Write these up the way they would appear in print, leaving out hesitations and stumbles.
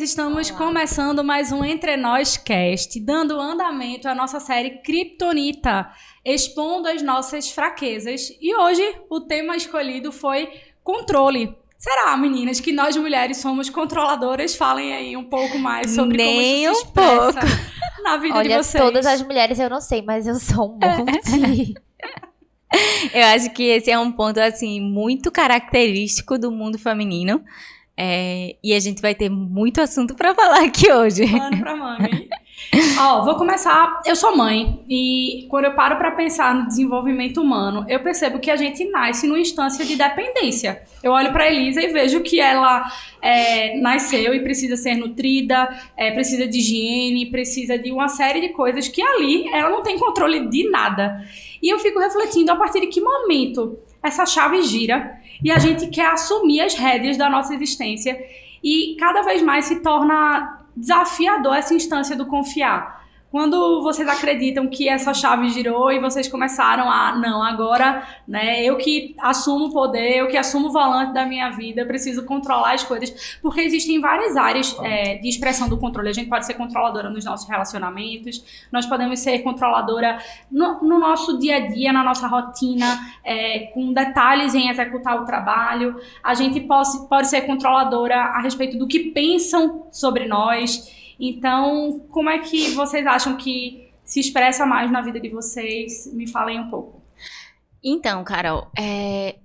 Estamos começando mais um Entre Nós Cast, dando andamento à nossa série Kryptonita, expondo as nossas fraquezas. E hoje o tema escolhido foi controle. Será, meninas, que nós mulheres somos controladoras? Falem aí um pouco mais sobre como isso se expressa na vida de vocês. Olha, todas as mulheres eu não sei, mas eu sou um monte. Eu acho que esse é um ponto, assim, muito característico do mundo feminino. E a gente vai ter muito assunto pra falar aqui hoje. Mano pra mãe. Vou começar. Eu sou mãe e quando eu paro pra pensar no desenvolvimento humano, eu percebo que a gente nasce numa instância de dependência. Eu olho pra Elisa e vejo que ela nasceu e precisa ser nutrida, precisa de higiene, precisa de uma série de coisas que ali ela não tem controle de nada. E eu fico refletindo a partir de que momento essa chave gira e a gente quer assumir as rédeas da nossa existência e cada vez mais se torna desafiador essa instância do confiar. Quando vocês acreditam que essa chave girou e vocês começaram não, agora, né, eu que assumo o poder, eu que assumo o volante da minha vida, eu preciso controlar as coisas, porque existem várias áreas de expressão do controle. A gente pode ser controladora nos nossos relacionamentos, nós podemos ser controladora no nosso dia a dia, na nossa rotina, com detalhes em executar o trabalho. A gente pode ser controladora a respeito do que pensam sobre nós. Então, como é que vocês acham que se expressa mais na vida de vocês? Me falem um pouco. Então, Carol,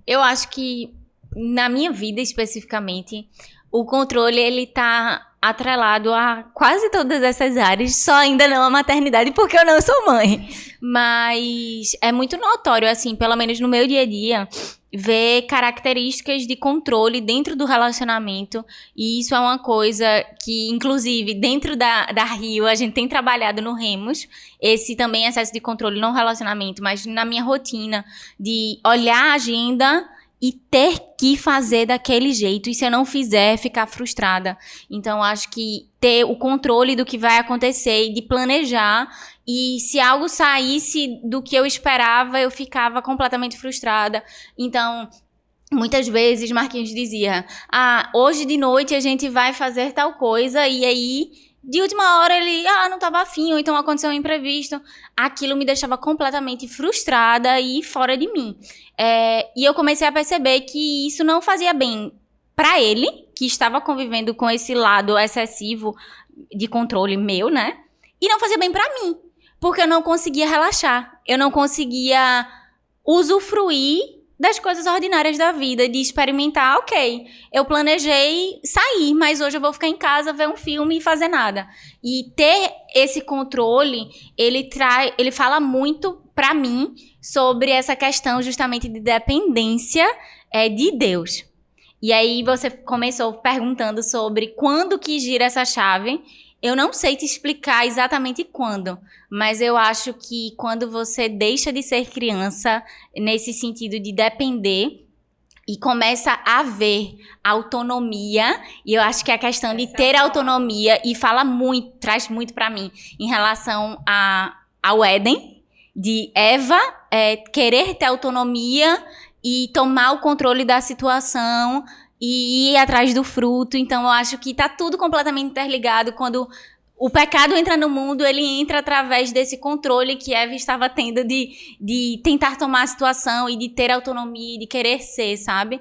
eu acho que na minha vida especificamente, o controle ele tá atrelado a quase todas essas áreas, só ainda não a maternidade, porque eu não sou mãe. Mas é muito notório, assim, pelo menos no meu dia a dia, ver características de controle dentro do relacionamento, e isso é uma coisa que, inclusive, dentro da Rio, a gente tem trabalhado no Remos, esse também excesso de controle não relacionamento, mas na minha rotina, de olhar a agenda e ter que fazer daquele jeito, e se eu não fizer, ficar frustrada. Então, acho que ter o controle do que vai acontecer e de planejar, e se algo saísse do que eu esperava, eu ficava completamente frustrada. Então, muitas vezes Marquinhos dizia, hoje de noite a gente vai fazer tal coisa, e aí de última hora ele, não estava afim, ou então aconteceu um imprevisto. Aquilo me deixava completamente frustrada e fora de mim. E eu comecei a perceber que isso não fazia bem para ele, que estava convivendo com esse lado excessivo de controle meu, né? E não fazia bem para mim, porque eu não conseguia relaxar. Eu não conseguia usufruir das coisas ordinárias da vida, de experimentar, ok, eu planejei sair, mas hoje eu vou ficar em casa, ver um filme e fazer nada. E ter esse controle, ele fala muito pra mim sobre essa questão justamente de dependência de Deus. E aí você começou perguntando sobre quando que gira essa chave. Eu não sei te explicar exatamente quando, mas eu acho que quando você deixa de ser criança, nesse sentido de depender, e começa a ver autonomia, e eu acho que a questão de ter autonomia, e traz muito para mim, em relação ao Éden, de Eva querer ter autonomia e tomar o controle da situação, e ir atrás do fruto. Então eu acho que tá tudo completamente interligado. Quando o pecado entra no mundo, ele entra através desse controle que Eva estava tendo de tentar tomar a situação e de ter autonomia e de querer ser, sabe?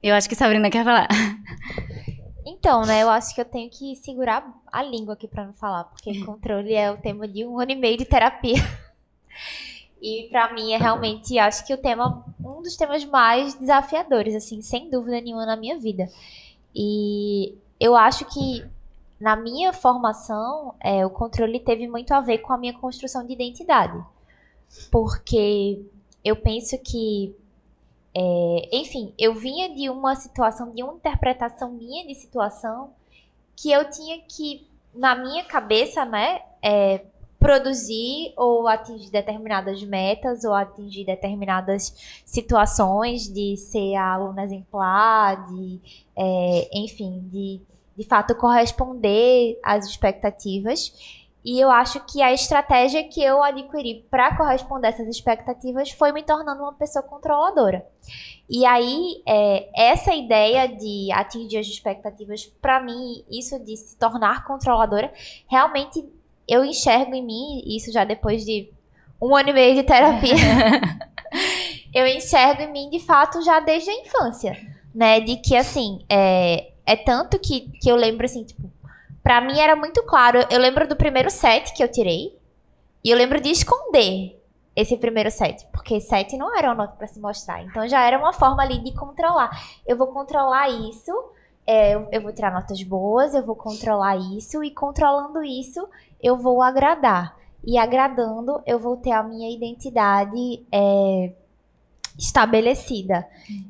Eu acho que Sabrina quer falar. Então, né, eu acho que eu tenho que segurar a língua aqui pra não falar, porque controle é o tema de 1 ano e meio de terapia. E pra mim realmente, acho que um dos temas mais desafiadores, assim, sem dúvida nenhuma na minha vida. E eu acho que na minha formação, o controle teve muito a ver com a minha construção de identidade. Porque eu penso que, enfim, eu vinha de uma situação, de uma interpretação minha de situação, que eu tinha que, na minha cabeça, né, produzir ou atingir determinadas metas ou atingir determinadas situações, de ser a aluna exemplar, enfim, de fato corresponder às expectativas. E eu acho que a estratégia que eu adquiri para corresponder a essas expectativas foi me tornando uma pessoa controladora. E aí, essa ideia de atingir as expectativas, para mim, isso de se tornar controladora, realmente eu enxergo em mim, isso já depois de 1 ano e meio de terapia, eu enxergo em mim, de fato, já desde a infância, né? De que, assim, é tanto que eu lembro, assim, tipo, pra mim era muito claro. Eu lembro do primeiro 7 que eu tirei. E eu lembro de esconder esse primeiro 7. Porque 7 não era uma nota pra se mostrar. Então já era uma forma ali de controlar. Eu vou controlar isso. Eu vou tirar notas boas. Eu vou controlar isso. E controlando isso, eu vou agradar. E agradando, eu vou ter a minha identidade estabelecida.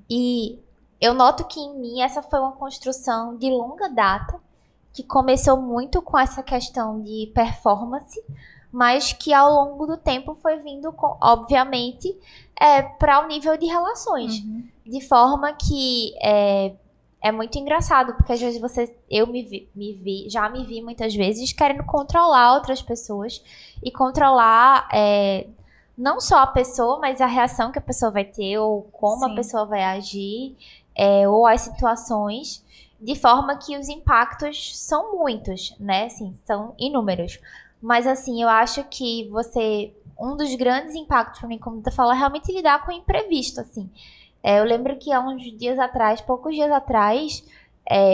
E eu noto que em mim essa foi uma construção de longa data, que começou muito com essa questão de performance, mas que ao longo do tempo foi vindo, obviamente, para o nível de relações. De forma que é muito engraçado, porque às vezes eu já me vi muitas vezes querendo controlar outras pessoas e controlar não só a pessoa, mas a reação que a pessoa vai ter, ou como a pessoa vai agir, ou as situações, de forma que os impactos são muitos, né? Assim, são inúmeros. Mas, assim, eu acho que um dos grandes impactos para mim, como tu falou, é realmente lidar com o imprevisto, assim. Eu lembro que há poucos dias atrás,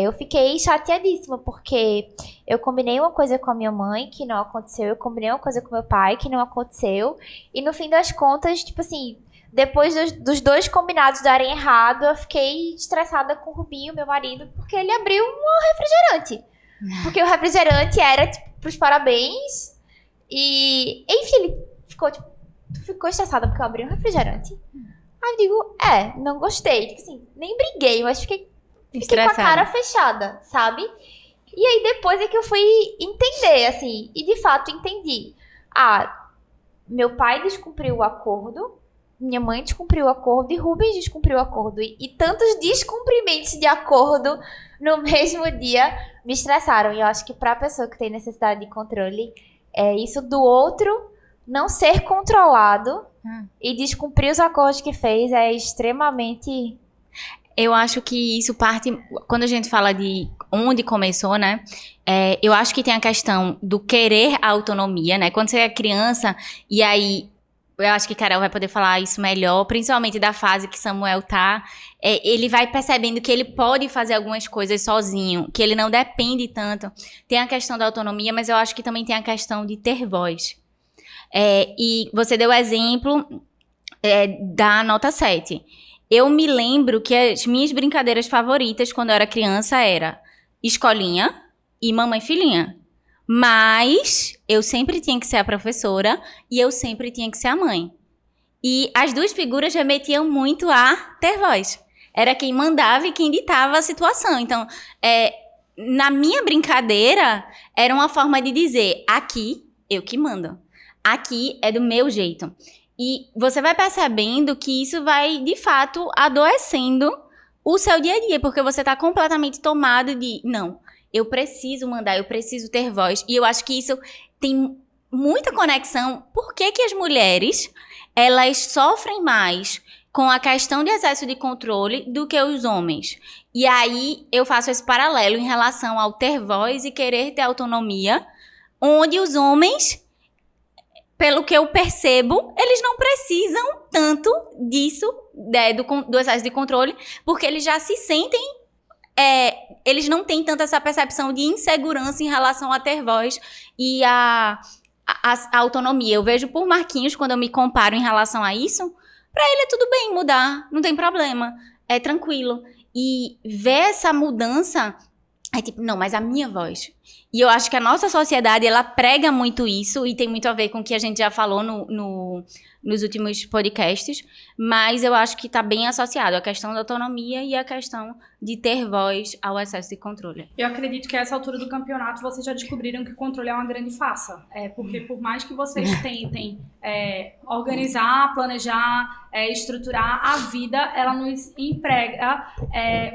eu fiquei chateadíssima, porque eu combinei uma coisa com a minha mãe que não aconteceu, eu combinei uma coisa com meu pai que não aconteceu, e no fim das contas, tipo assim, depois dos dois combinados darem errado, eu fiquei estressada com o Rubinho, meu marido, porque ele abriu um refrigerante. Porque o refrigerante era, tipo, pros parabéns. E, enfim, ele ficou, tipo, tu ficou estressada porque eu abri um refrigerante? Aí eu digo, não gostei. Tipo assim, nem briguei, mas fiquei com a cara fechada, sabe? E aí depois é que eu fui entender, assim, e de fato entendi. Meu pai descumpriu o acordo, minha mãe descumpriu o acordo e Rubens descumpriu o acordo. E tantos descumprimentos de acordo no mesmo dia me estressaram. E eu acho que pra pessoa que tem necessidade de controle, isso do outro não ser controlado e descumprir os acordos que fez é extremamente... Eu acho que isso parte... Quando a gente fala de onde começou, né? Eu acho que tem a questão do querer a autonomia, né? Quando você é criança, e aí... Eu acho que Carol vai poder falar isso melhor, principalmente da fase que Samuel tá. Ele vai percebendo que ele pode fazer algumas coisas sozinho, que ele não depende tanto. Tem a questão da autonomia, mas eu acho que também tem a questão de ter voz. E você deu o exemplo da nota 7. Eu me lembro que as minhas brincadeiras favoritas quando eu era criança era escolinha e mamãe filhinha. Mas eu sempre tinha que ser a professora e eu sempre tinha que ser a mãe. E as duas figuras remetiam muito a ter voz. Era quem mandava e quem ditava a situação. Então, na minha brincadeira, era uma forma de dizer, aqui eu que mando. Aqui é do meu jeito. E você vai percebendo que isso vai, de fato, adoecendo o seu dia a dia. Porque você está completamente tomado de, não, eu preciso mandar, eu preciso ter voz. E eu acho que isso tem muita conexão. Por que as mulheres, elas sofrem mais com a questão de excesso de controle do que os homens? E aí eu faço esse paralelo em relação ao ter voz e querer ter autonomia, onde os homens, pelo que eu percebo, eles não precisam tanto disso, do excesso de controle, porque eles já se sentem... eles não têm tanto essa percepção de insegurança em relação a ter voz e a autonomia. Eu vejo por Marquinhos, quando eu me comparo em relação a isso, pra ele é tudo bem mudar, não tem problema, é tranquilo. E ver essa mudança é tipo, não, mas a minha voz. E eu acho que a nossa sociedade, ela prega muito isso, e tem muito a ver com o que a gente já falou nos últimos podcasts, mas eu acho que está bem associado a questão da autonomia e a questão de ter voz ao excesso de controle. Eu acredito que a essa altura do campeonato vocês já descobriram que o controle é uma grande farsa. Porque por mais que vocês tentem organizar, planejar, estruturar, a vida, ela nos emprega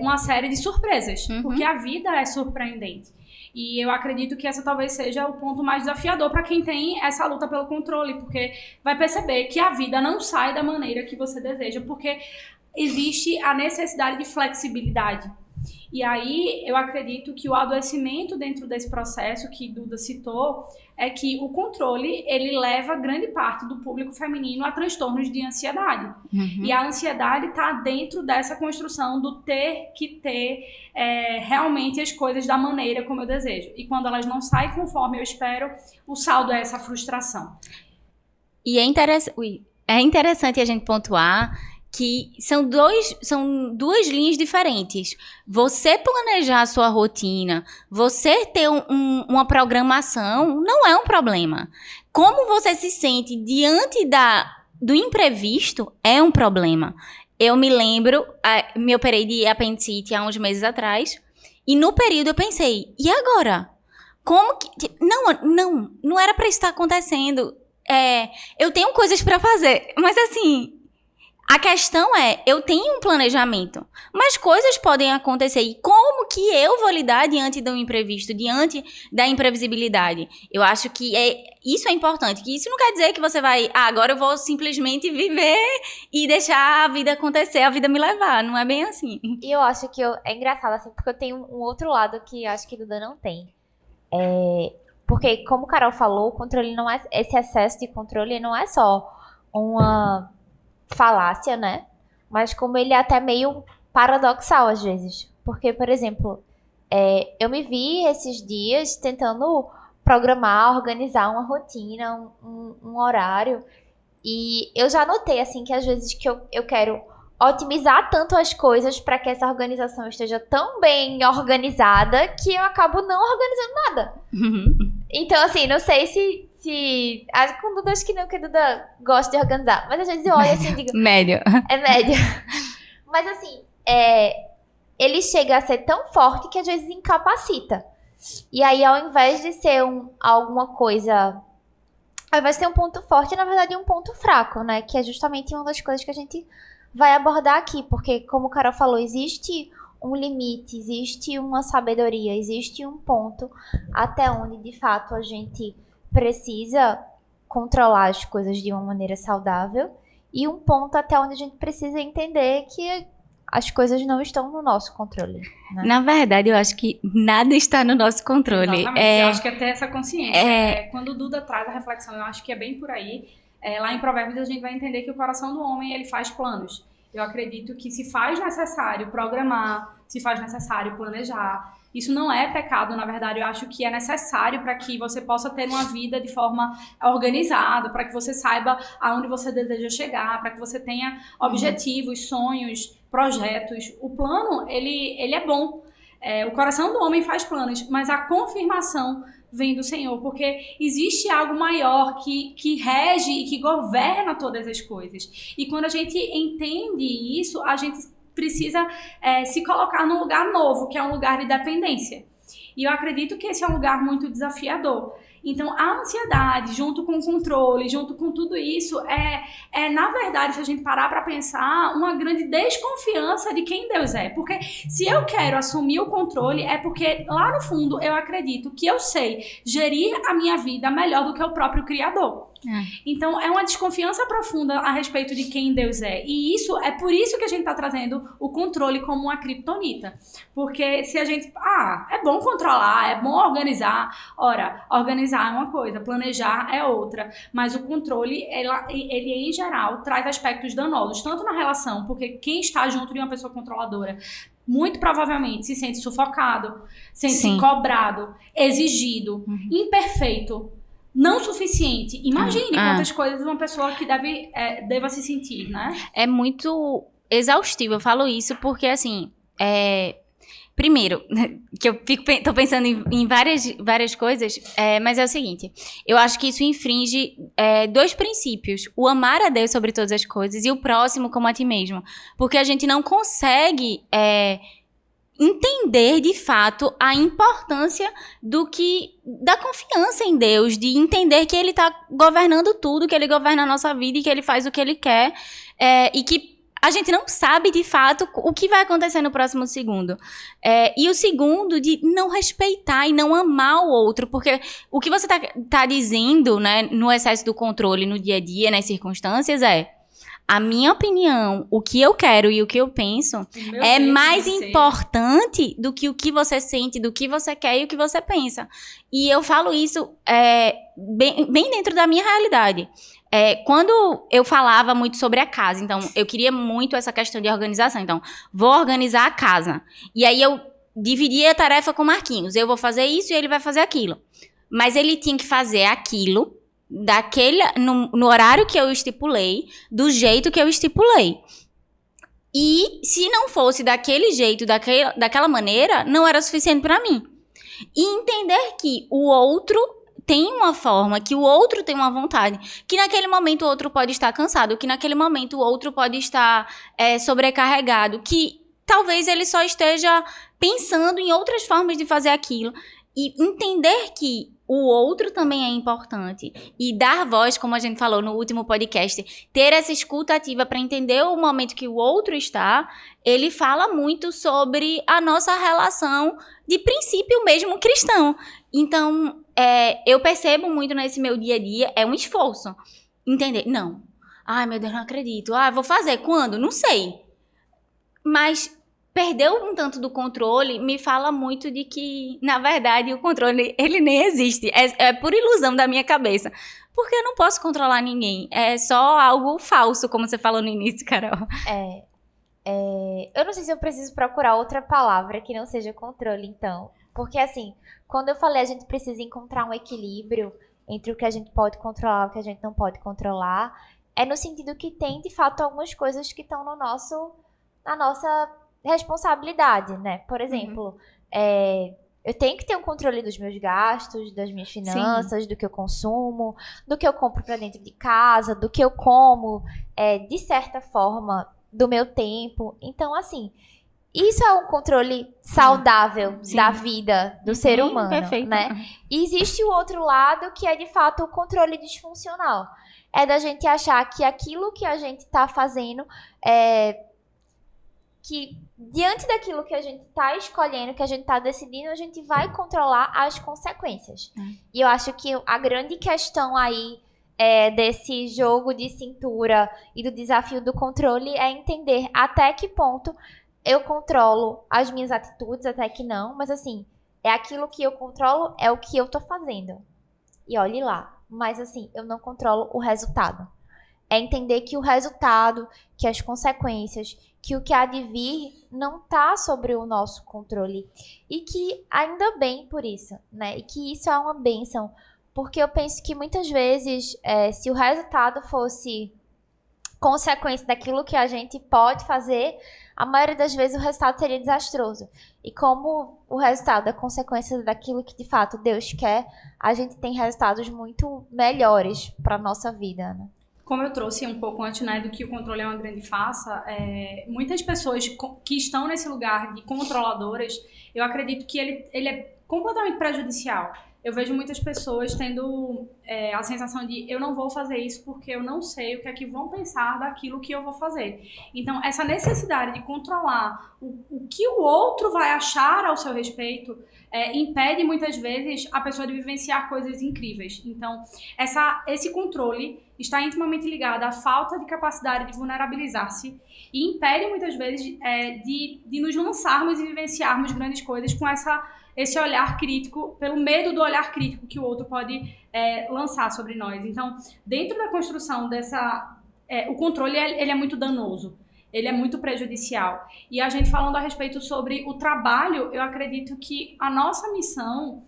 uma série de surpresas. Porque a vida é surpreendente. E eu acredito que essa talvez seja o ponto mais desafiador para quem tem essa luta pelo controle, porque vai perceber que a vida não sai da maneira que você deseja, porque existe a necessidade de flexibilidade. E aí eu acredito que o adoecimento dentro desse processo que Duda citou é que o controle, ele leva grande parte do público feminino a transtornos de ansiedade. E a ansiedade está dentro dessa construção do ter que ter realmente as coisas da maneira como eu desejo. E quando elas não saem conforme eu espero, o saldo é essa frustração. E é interessante a gente pontuar que são duas linhas diferentes. Você planejar a sua rotina, você ter uma programação, não é um problema. Como você se sente diante do imprevisto é um problema. Eu me lembro, me operei de apendicite há uns meses atrás, e no período eu pensei, e agora? Como que... Não era para isso estar acontecendo. Eu tenho coisas para fazer, mas assim... A questão é, eu tenho um planejamento, mas coisas podem acontecer. E como que eu vou lidar diante do imprevisto, diante da imprevisibilidade? Eu acho que isso é importante. Que isso não quer dizer que você vai, agora eu vou simplesmente viver e deixar a vida acontecer, a vida me levar. Não é bem assim. E eu acho que é engraçado, assim, porque eu tenho um outro lado que eu acho que Duda não tem. Porque, como o Carol falou, o controle não é... Esse excesso de controle não é só uma... falácia, né? Mas como ele é até meio paradoxal às vezes. Porque, por exemplo, eu me vi esses dias tentando programar, organizar uma rotina, um horário. E eu já notei, assim, que às vezes que eu quero otimizar tanto as coisas para que essa organização esteja tão bem organizada que eu acabo não organizando nada. Então, assim, não sei se com Duda, acho que não, porque Duda gosta de organizar. Mas às vezes eu olho assim e digo... Médio. É médio. Mas assim, ele chega a ser tão forte que às vezes incapacita. E aí, ao invés de ser alguma coisa... Ao invés de ser um ponto forte, na verdade é um ponto fraco, né? Que é justamente uma das coisas que a gente vai abordar aqui. Porque, como o Carol falou, existe um limite, existe uma sabedoria, existe um ponto até onde, de fato, a gente... precisa controlar as coisas de uma maneira saudável e um ponto até onde a gente precisa entender que as coisas não estão no nosso controle, né? Na verdade, eu acho que nada está no nosso controle. Exatamente, eu acho que é ter essa consciência. Quando o Duda traz a reflexão, eu acho que é bem por aí. Lá em Provérbios a gente vai entender que o coração do homem, ele faz planos. Eu acredito que se faz necessário programar, se faz necessário planejar. Isso não é pecado, na verdade, eu acho que é necessário para que você possa ter uma vida de forma organizada, para que você saiba aonde você deseja chegar, para que você tenha objetivos, sonhos, projetos. O plano, ele é bom. O coração do homem faz planos, mas a confirmação vem do Senhor, porque existe algo maior que rege e que governa todas as coisas. E quando a gente entende isso, a gente precisa se colocar num lugar novo, que é um lugar de dependência. E eu acredito que esse é um lugar muito desafiador. Então, a ansiedade, junto com o controle, junto com tudo isso, na verdade, se a gente parar para pensar, uma grande desconfiança de quem Deus é. Porque se eu quero assumir o controle, é porque lá no fundo eu acredito que eu sei gerir a minha vida melhor do que o próprio Criador. Então, é uma desconfiança profunda a respeito de quem Deus é. E é por isso que a gente está trazendo o controle como uma criptonita. Porque se a gente... é bom controlar, é bom organizar. Ora, organizar é uma coisa, planejar é outra. Mas o controle, ele em geral, traz aspectos danosos. Tanto na relação, porque quem está junto de uma pessoa controladora muito provavelmente se sente sufocado, sente-se cobrado, exigido, imperfeito, não suficiente. Imagine quantas coisas uma pessoa que deva se sentir, né? É muito exaustivo, eu falo isso porque, assim, primeiro, que eu tô pensando em várias coisas, mas é o seguinte, eu acho que isso infringe dois princípios, o amar a Deus sobre todas as coisas e o próximo como a ti mesmo, porque a gente não consegue entender de fato a importância da confiança em Deus, de entender que Ele está governando tudo, que Ele governa a nossa vida e que Ele faz o que Ele quer, e que a gente não sabe, de fato, o que vai acontecer no próximo segundo. E o segundo, de não respeitar e não amar o outro. Porque o que você tá dizendo, né, no excesso do controle, no dia a dia, nas circunstâncias, a minha opinião, o que eu quero e o que eu penso é mais importante do que o que você sente, do que você quer e o que você pensa. E eu falo isso bem dentro da minha realidade. Quando eu falava muito sobre a casa, então, eu queria muito essa questão de organização. Então, vou organizar a casa. E aí, eu dividia a tarefa com o Marquinhos. Eu vou fazer isso e ele vai fazer aquilo. Mas ele tinha que fazer aquilo no horário que eu estipulei, do jeito que eu estipulei. E se não fosse daquele jeito, daquela maneira, não era suficiente para mim. E entender que o outro tem uma forma, que o outro tem uma vontade, que naquele momento o outro pode estar cansado, que naquele momento o outro pode estar sobrecarregado, que talvez ele só esteja pensando em outras formas de fazer aquilo. E entender que o outro também é importante. E dar voz, como a gente falou no último podcast, ter essa escuta ativa para entender o momento que o outro está, ele fala muito sobre a nossa relação de princípio mesmo cristão. Então, eu percebo muito nesse meu dia a dia, é um esforço. Entender, não. Ai, meu Deus, não acredito. Vou fazer. Quando? Não sei. Mas perder um tanto do controle me fala muito de que, na verdade, o controle, ele nem existe. É por ilusão da minha cabeça. Porque eu não posso controlar ninguém. É só algo falso, como você falou no início, Carol. Eu não sei se eu preciso procurar outra palavra que não seja controle, então. Porque, assim, quando eu falei a gente precisa encontrar um equilíbrio entre o que a gente pode controlar e o que a gente não pode controlar, é no sentido que tem, de fato, algumas coisas que estão na nossa responsabilidade, né? Por exemplo, eu tenho que ter um controle dos meus gastos, das minhas finanças, do que eu consumo, do que eu compro pra dentro de casa, do que eu como, de certa forma, do meu tempo. Então, assim, isso é um controle saudável da vida do ser humano, perfeito. Né? E existe o outro lado, que é, de fato, o controle disfuncional. É da gente achar que aquilo que a gente tá fazendo que diante daquilo que a gente tá escolhendo, que a gente tá decidindo, a gente vai controlar as consequências. E eu acho que a grande questão aí desse jogo de cintura e do desafio do controle é entender até que ponto eu controlo as minhas atitudes, até que não, mas assim, aquilo que eu controlo é o que eu tô fazendo. E olhe lá, mas assim, eu não controlo o resultado. É entender que o resultado, que as consequências, que o que há de vir não tá sobre o nosso controle. E que ainda bem por isso, né? E que isso é uma bênção. Porque eu penso que muitas vezes, se o resultado fosse consequência daquilo que a gente pode fazer, a maioria das vezes o resultado seria desastroso. E como o resultado é consequência daquilo que de fato Deus quer, a gente tem resultados muito melhores para a nossa vida, né? Como eu trouxe um pouco antes, né, do que o controle é uma grande farsa, muitas pessoas que estão nesse lugar de controladoras, eu acredito que ele é completamente prejudicial. Eu vejo muitas pessoas tendo a sensação de eu não vou fazer isso porque eu não sei o que é que vão pensar daquilo que eu vou fazer. Então, essa necessidade de controlar o que o outro vai achar ao seu respeito impede muitas vezes a pessoa de vivenciar coisas incríveis. Então, esse controle está intimamente ligado à falta de capacidade de vulnerabilizar-se e impede muitas vezes de nos lançarmos e vivenciarmos grandes coisas com esse olhar crítico, pelo medo do olhar crítico que o outro pode lançar sobre nós. Então, dentro da construção o controle ele é muito danoso, ele é muito prejudicial. E a gente falando a respeito sobre o trabalho, eu acredito que a nossa missão,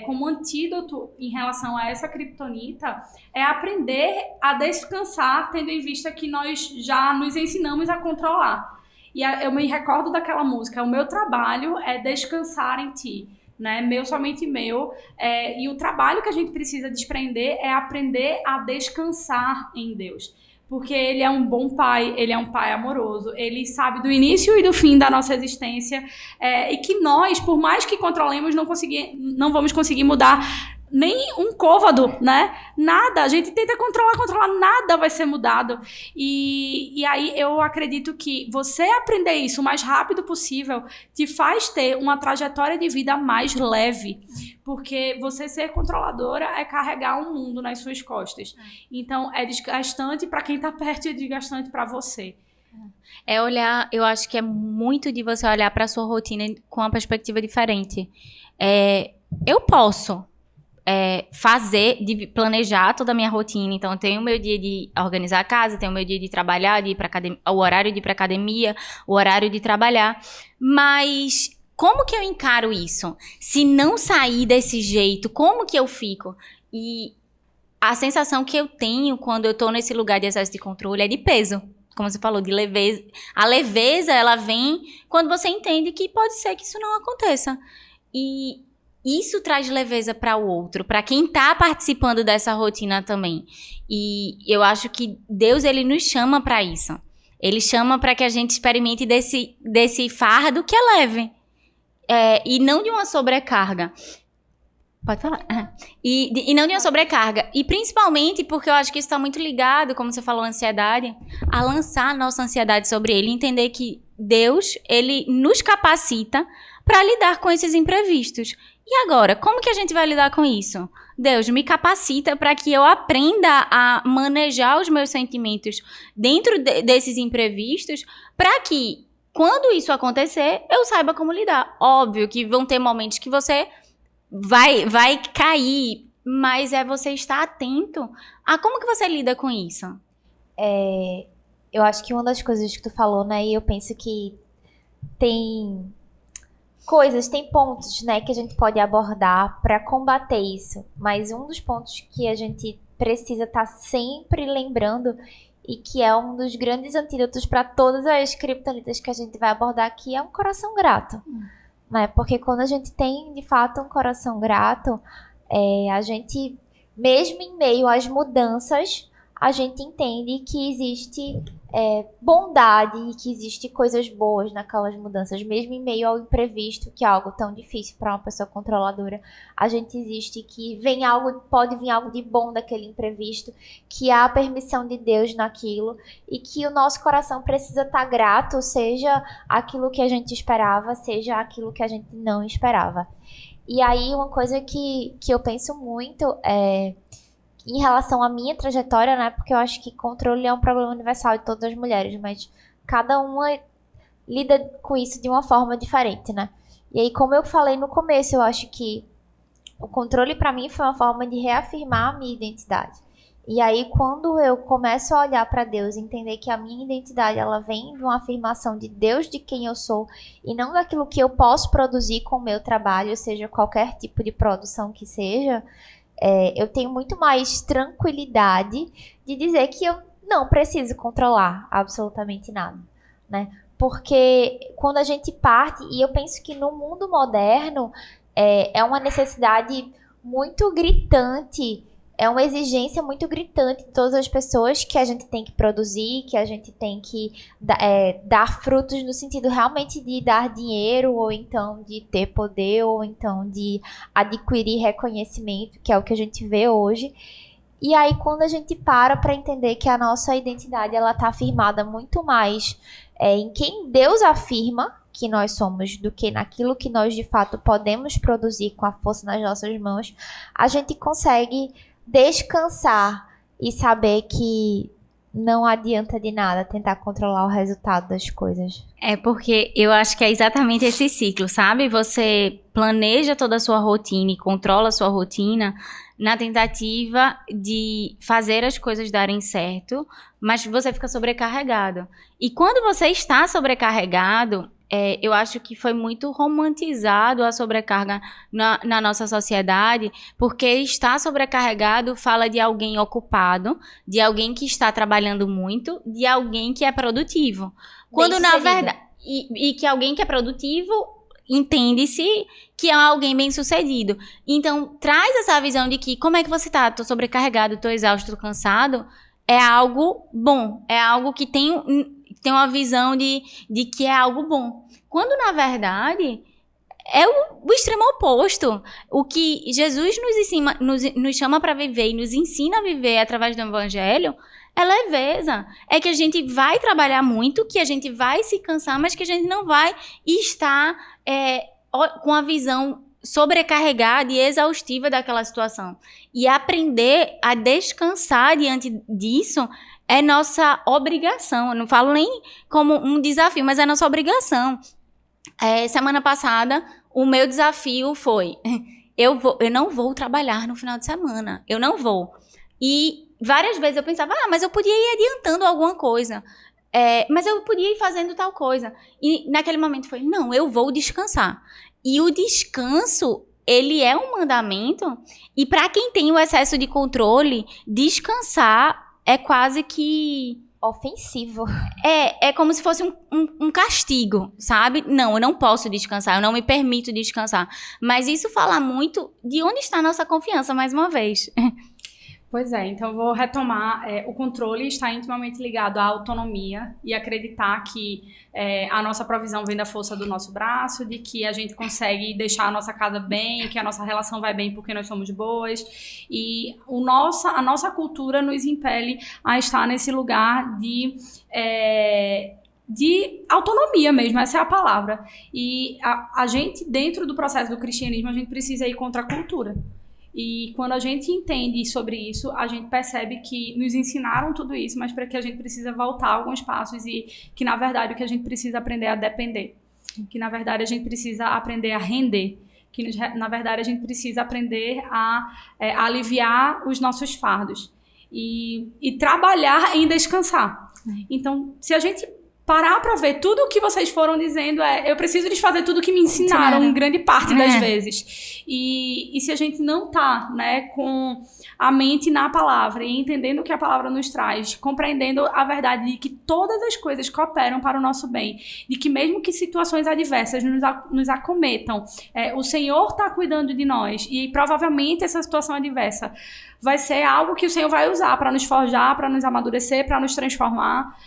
como antídoto em relação a essa criptonita, é aprender a descansar, tendo em vista que nós já nos ensinamos a controlar. E eu me recordo daquela música, o meu trabalho é descansar em ti, né? Meu, somente meu. E o trabalho que a gente precisa desprender é aprender a descansar em Deus. Porque Ele é um bom pai, Ele é um pai amoroso, Ele sabe do início e do fim da nossa existência, e que nós, por mais que controlemos, não vamos conseguir mudar nem um côvado, né, Nada, a gente tenta controlar, nada vai ser mudado. E aí eu acredito que você aprender isso o mais rápido possível te faz ter uma trajetória de vida mais leve. Porque você ser controladora é carregar um mundo nas suas costas. Então, é desgastante para quem tá perto e é desgastante para você. É olhar, eu acho que é muito de você olhar para sua rotina com uma perspectiva diferente. Eu posso planejar toda a minha rotina. Então, eu tenho o meu dia de organizar a casa, tenho o meu dia de trabalhar, de ir pra academia, o horário de ir pra academia, o horário de trabalhar. Mas como que eu encaro isso? Se não sair desse jeito, como que eu fico? E a sensação que eu tenho quando eu tô nesse lugar de excesso de controle é de peso. Como você falou, de leveza. A leveza, ela vem quando você entende que pode ser que isso não aconteça. E isso traz leveza para o outro, para quem tá participando dessa rotina também. E eu acho que Deus, ele nos chama para isso. Ele chama para que a gente experimente desse fardo que é leve. E não de uma sobrecarga. Pode falar. E não de uma sobrecarga. E principalmente porque eu acho que isso está muito ligado, como você falou, à ansiedade, a lançar a nossa ansiedade sobre ele. Entender que Deus, ele nos capacita para lidar com esses imprevistos. E agora, como que a gente vai lidar com isso? Deus me capacita para que eu aprenda a manejar os meus sentimentos dentro desses imprevistos, para que, quando isso acontecer, eu saiba como lidar. Óbvio que vão ter momentos que você vai cair, mas é você estar atento a como que você lida com isso. Eu acho que uma das coisas que tu falou, né, e eu penso que tem pontos, né, que a gente pode abordar para combater isso, mas um dos pontos que a gente precisa estar sempre lembrando e que é um dos grandes antídotos para todas as criptonitas que a gente vai abordar aqui é um coração grato. Né? Porque quando a gente tem, de fato, um coração grato, a gente, mesmo em meio às mudanças, a gente entende que existe bondade e que existe coisas boas naquelas mudanças, mesmo em meio ao imprevisto, que é algo tão difícil para uma pessoa controladora. A gente existe que pode vir algo de bom daquele imprevisto, que há a permissão de Deus naquilo e que o nosso coração precisa estar grato, seja aquilo que a gente esperava, seja aquilo que a gente não esperava. E aí uma coisa que eu penso muito em relação à minha trajetória, né? Porque eu acho que controle é um problema universal de todas as mulheres, mas cada uma lida com isso de uma forma diferente, né? E aí, como eu falei no começo, eu acho que o controle para mim foi uma forma de reafirmar a minha identidade. E aí, quando eu começo a olhar para Deus e entender que a minha identidade, ela vem de uma afirmação de Deus, de quem eu sou, e não daquilo que eu posso produzir com o meu trabalho, seja qualquer tipo de produção que seja, eu tenho muito mais tranquilidade de dizer que eu não preciso controlar absolutamente nada, né? Porque quando a gente parte, e eu penso que no mundo moderno é uma necessidade muito gritante, é uma exigência muito gritante de todas as pessoas que a gente tem que produzir, que a gente tem que dar frutos no sentido realmente de dar dinheiro, ou então de ter poder, ou então de adquirir reconhecimento, que é o que a gente vê hoje. E aí, quando a gente para entender que a nossa identidade ela está afirmada muito mais em quem Deus afirma que nós somos do que naquilo que nós de fato podemos produzir com a força nas nossas mãos, a gente consegue descansar e saber que não adianta de nada tentar controlar o resultado das coisas. Porque eu acho que é exatamente esse ciclo, sabe? Você planeja toda a sua rotina e controla a sua rotina na tentativa de fazer as coisas darem certo, mas você fica sobrecarregado. E quando você está sobrecarregado, eu acho que foi muito romantizado a sobrecarga na nossa sociedade, porque estar sobrecarregado fala de alguém ocupado, de alguém que está trabalhando muito, de alguém que é produtivo. Quando na verdade... E que alguém que é produtivo entende-se que é alguém bem-sucedido. Então, traz essa visão de que, como é que você tá? Tô sobrecarregado, tô exausto, tô cansado. É algo bom. É algo que tem uma visão de que é algo bom. Quando, na verdade, é o extremo oposto. O que Jesus nos chama para viver e nos ensina a viver através do evangelho é leveza. É que a gente vai trabalhar muito, que a gente vai se cansar, mas que a gente não vai estar com a visão sobrecarregada e exaustiva daquela situação. E aprender a descansar diante disso é nossa obrigação. Eu não falo nem como um desafio, mas é nossa obrigação. Semana passada, o meu desafio foi: eu não vou trabalhar no final de semana. Eu não vou. E várias vezes eu pensava, mas eu podia ir adiantando alguma coisa. Mas eu podia ir fazendo tal coisa. E naquele momento foi: não, eu vou descansar. E o descanso, ele é um mandamento. E para quem tem o excesso de controle, descansar é quase que ofensivo. É como se fosse um castigo, sabe? Não, eu não posso descansar, eu não me permito descansar. Mas isso fala muito de onde está a nossa confiança, mais uma vez. Pois é, então eu vou retomar. O controle está intimamente ligado à autonomia e acreditar que a nossa provisão vem da força do nosso braço, de que a gente consegue deixar a nossa casa bem, que a nossa relação vai bem porque nós somos boas. E a nossa cultura nos impele a estar nesse lugar de autonomia mesmo, essa é a palavra. E a gente, dentro do processo do cristianismo, a gente precisa ir contra a cultura. E quando a gente entende sobre isso, a gente percebe que nos ensinaram tudo isso, mas para que a gente precisa voltar alguns passos e que, na verdade, o que a gente precisa aprender é a depender. Que, na verdade, a gente precisa aprender a render. Que, na verdade, a gente precisa aprender a aliviar os nossos fardos. E trabalhar em descansar. Então, se a gente parar para ver tudo o que vocês foram dizendo, eu preciso desfazer tudo o que me ensinaram em grande parte das vezes. E se a gente não tá, né, com a mente na palavra e entendendo o que a palavra nos traz, compreendendo a verdade de que todas as coisas cooperam para o nosso bem, de que mesmo que situações adversas nos acometam, o Senhor está cuidando de nós e provavelmente essa situação adversa vai ser algo que o Senhor vai usar para nos forjar, para nos amadurecer, para nos transformar.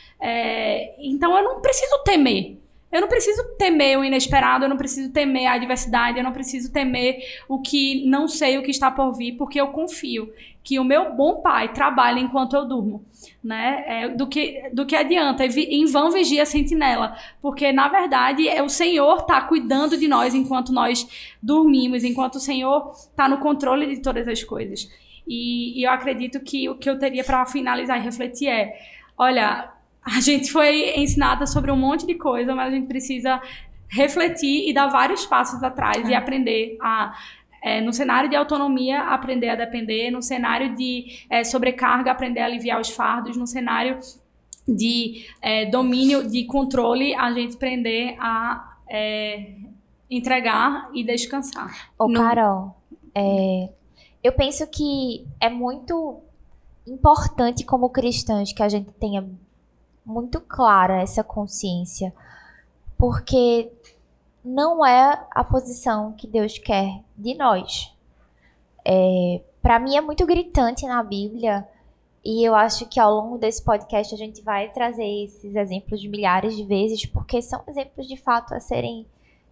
Então eu não preciso temer. Eu não preciso temer o inesperado, eu não preciso temer a adversidade, eu não preciso temer o que não sei, o que está por vir, porque eu confio que o meu bom Pai trabalha enquanto eu durmo, né? Do que adianta, em vão vigia a sentinela, porque na verdade o Senhor está cuidando de nós enquanto nós dormimos, enquanto o Senhor está no controle de todas as coisas. E eu acredito que o que eu teria para finalizar e refletir olha, a gente foi ensinada sobre um monte de coisa, mas a gente precisa refletir e dar vários passos atrás e aprender no cenário de autonomia, aprender a depender, no cenário de sobrecarga, aprender a aliviar os fardos, no cenário de domínio, de controle, a gente aprender a entregar e descansar. Carol, eu penso que é muito importante como cristãos que a gente tenha muito clara essa consciência, porque não é a posição que Deus quer de nós. Para mim é muito gritante na Bíblia, e eu acho que ao longo desse podcast a gente vai trazer esses exemplos milhares de vezes, porque são exemplos de fato a serem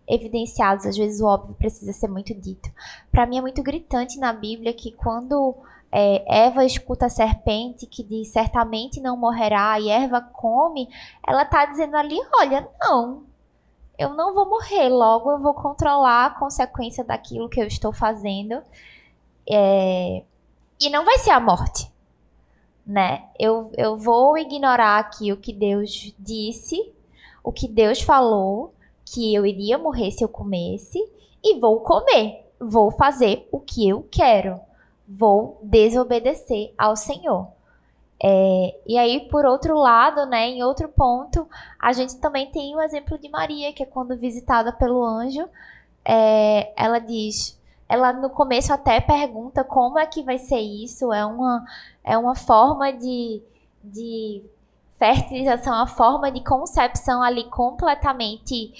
evidenciados. Às vezes o óbvio precisa ser muito dito. Para mim é muito gritante na Bíblia que quando Eva escuta a serpente que diz certamente não morrerá e Eva come, ela está dizendo ali, olha, não, eu não vou morrer, logo eu vou controlar a consequência daquilo que eu estou fazendo, e não vai ser a morte, né? Eu vou ignorar aqui o que Deus disse, o que Deus falou, que eu iria morrer se eu comesse, e vou comer, vou fazer o que eu quero. Vou desobedecer ao Senhor. E aí, por outro lado, né, em outro ponto, a gente também tem o exemplo de Maria, que é quando visitada pelo anjo, ela diz, ela no começo até pergunta como é que vai ser isso, é uma forma de fertilização, uma forma de concepção ali completamente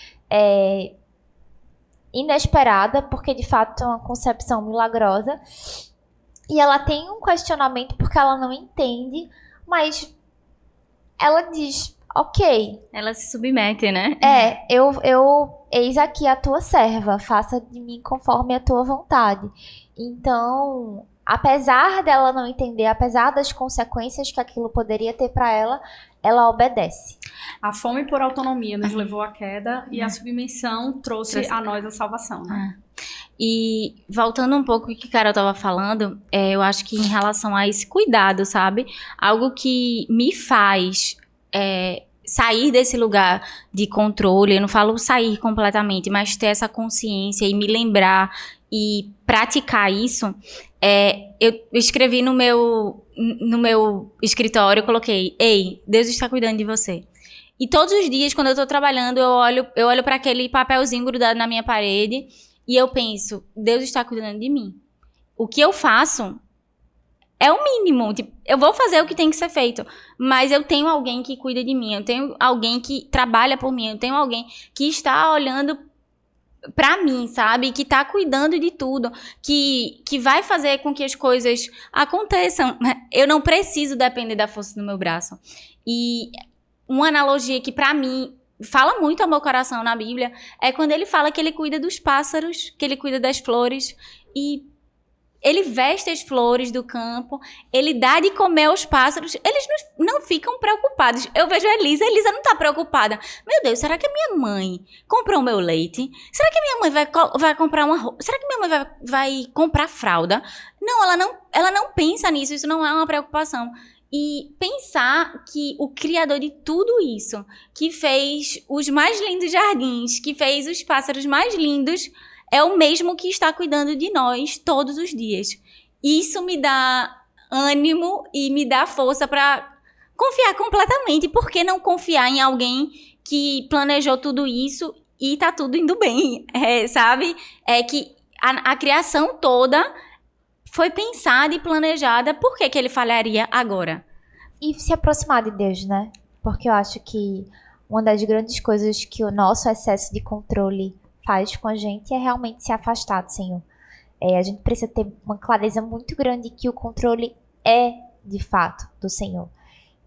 inesperada, porque de fato é uma concepção milagrosa. E ela tem um questionamento porque ela não entende, mas ela diz, ok, Ela se submete, né? eis aqui a tua serva, faça de mim conforme a tua vontade. Então, apesar dela não entender, apesar das consequências que aquilo poderia ter para ela, ela obedece. A fome por autonomia nos levou à queda e a submissão trouxe a nós a salvação, né? E voltando um pouco ao que a Carol estava falando, eu acho que em relação a esse cuidado, sabe? Algo que me faz sair desse lugar de controle, eu não falo sair completamente, mas ter essa consciência e me lembrar e praticar isso, eu escrevi no meu escritório, eu coloquei, ei, Deus está cuidando de você. E todos os dias, quando eu tô trabalhando, eu olho para aquele papelzinho grudado na minha parede e eu penso, Deus está cuidando de mim. O que eu faço é o mínimo. Tipo, eu vou fazer o que tem que ser feito, mas eu tenho alguém que cuida de mim, eu tenho alguém que trabalha por mim, eu tenho alguém que está olhando pra mim, sabe? Que tá cuidando de tudo, que vai fazer com que as coisas aconteçam. Eu não preciso depender da força do meu braço. E uma analogia que pra mim fala muito ao meu coração na Bíblia é quando ele fala que ele cuida dos pássaros, que ele cuida das flores e ele veste as flores do campo, ele dá de comer aos pássaros, eles não ficam preocupados. Eu vejo a Elisa não tá preocupada. Meu Deus, será que a minha mãe comprou o meu leite? Será que a minha mãe vai comprar uma roupa? Será que minha mãe vai comprar fralda? Não, ela não pensa nisso, isso não é uma preocupação. E pensar que o criador de tudo isso, que fez os mais lindos jardins, que fez os pássaros mais lindos, é o mesmo que está cuidando de nós todos os dias. Isso me dá ânimo e me dá força para confiar completamente. Por que não confiar em alguém que planejou tudo isso e tá tudo indo bem? Sabe? É que a criação toda foi pensada e planejada. Por que ele falharia agora? E se aproximar de Deus, né? Porque eu acho que uma das grandes coisas que o nosso excesso de controle faz com a gente é realmente se afastar do Senhor. A gente precisa ter uma clareza muito grande que o controle é, de fato, do Senhor.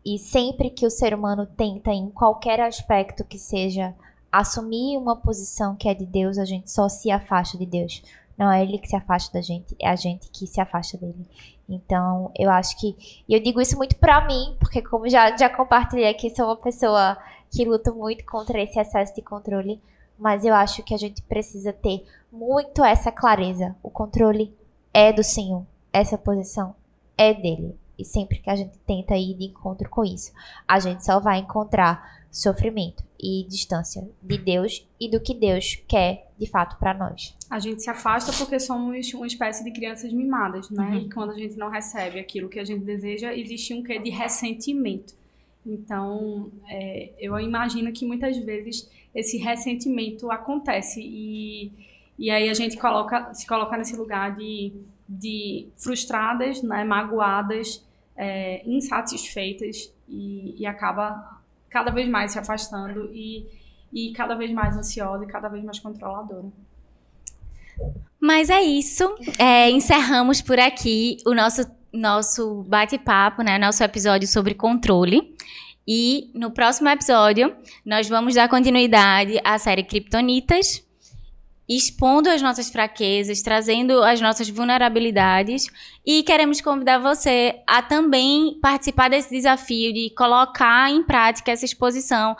E sempre que o ser humano tenta, em qualquer aspecto que seja, assumir uma posição que é de Deus, a gente só se afasta de Deus. Não é Ele que se afasta da gente, é a gente que se afasta dele. Então, eu acho que... E eu digo isso muito pra mim, porque como já compartilhei aqui, sou uma pessoa que luta muito contra esse excesso de controle. Mas eu acho que a gente precisa ter muito essa clareza. O controle é do Senhor. Essa posição é dele. E sempre que a gente tenta ir de encontro com isso, a gente só vai encontrar sofrimento e distância de Deus e do que Deus quer de fato para nós. A gente se afasta porque somos uma espécie de crianças mimadas, né? E quando a gente não recebe aquilo que a gente deseja, existe um quê de ressentimento. Então, eu imagino que muitas vezes esse ressentimento acontece e aí a gente se coloca nesse lugar de frustradas, né, magoadas, insatisfeitas e acaba cada vez mais se afastando e cada vez mais ansiosa e cada vez mais controladora. Mas é isso. Encerramos por aqui o nosso bate-papo, né? Nosso episódio sobre controle. E no próximo episódio, nós vamos dar continuidade à série Kryptonitas, expondo as nossas fraquezas, trazendo as nossas vulnerabilidades. E queremos convidar você a também participar desse desafio de colocar em prática essa exposição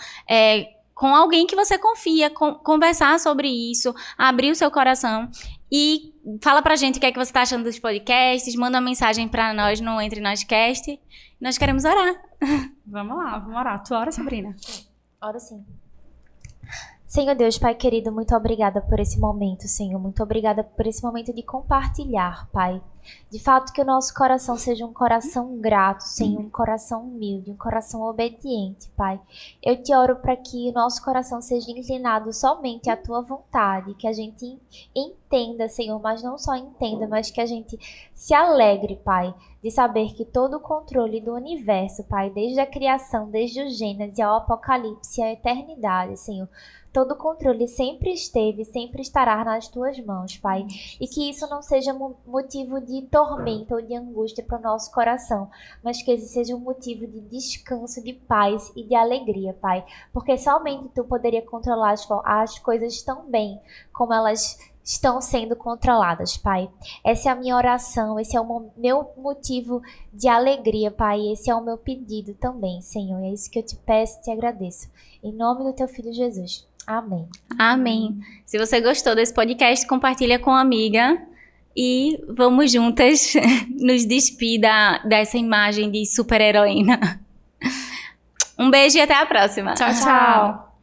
com alguém que você confia, conversar sobre isso, abrir o seu coração. E fala pra gente o que é que você tá achando dos podcasts, manda uma mensagem pra nós no Entre Nós Cast. Nós queremos orar. Vamos lá, vamos orar. Tu ora, Sabrina? Ora sim. Senhor Deus, Pai querido, muito obrigada por esse momento, Senhor. Muito obrigada por esse momento de compartilhar, Pai. De fato, que o nosso coração seja um coração grato, Senhor, um coração humilde, um coração obediente, Pai. Eu te oro para que o nosso coração seja inclinado somente à Tua vontade, que a gente entenda, Senhor, mas não só entenda, mas que a gente se alegre, Pai, de saber que todo o controle do universo, Pai, desde a criação, desde o Gênesis ao Apocalipse, à eternidade, Senhor, Todo o controle sempre esteve, sempre estará nas tuas mãos, Pai. E que isso não seja motivo de tormento ou de angústia para o nosso coração, mas que esse seja um motivo de descanso, de paz e de alegria, Pai. Porque somente Tu poderia controlar as coisas tão bem como elas estão sendo controladas, Pai. Essa é a minha oração, esse é o meu motivo de alegria, Pai. Esse é o meu pedido também, Senhor. É isso que eu te peço e te agradeço. Em nome do Teu Filho Jesus. Amém. Amém. Se você gostou desse podcast, compartilha com uma amiga e vamos juntas nos despir dessa imagem de super-heroína. Um beijo e até a próxima. Tchau, tchau.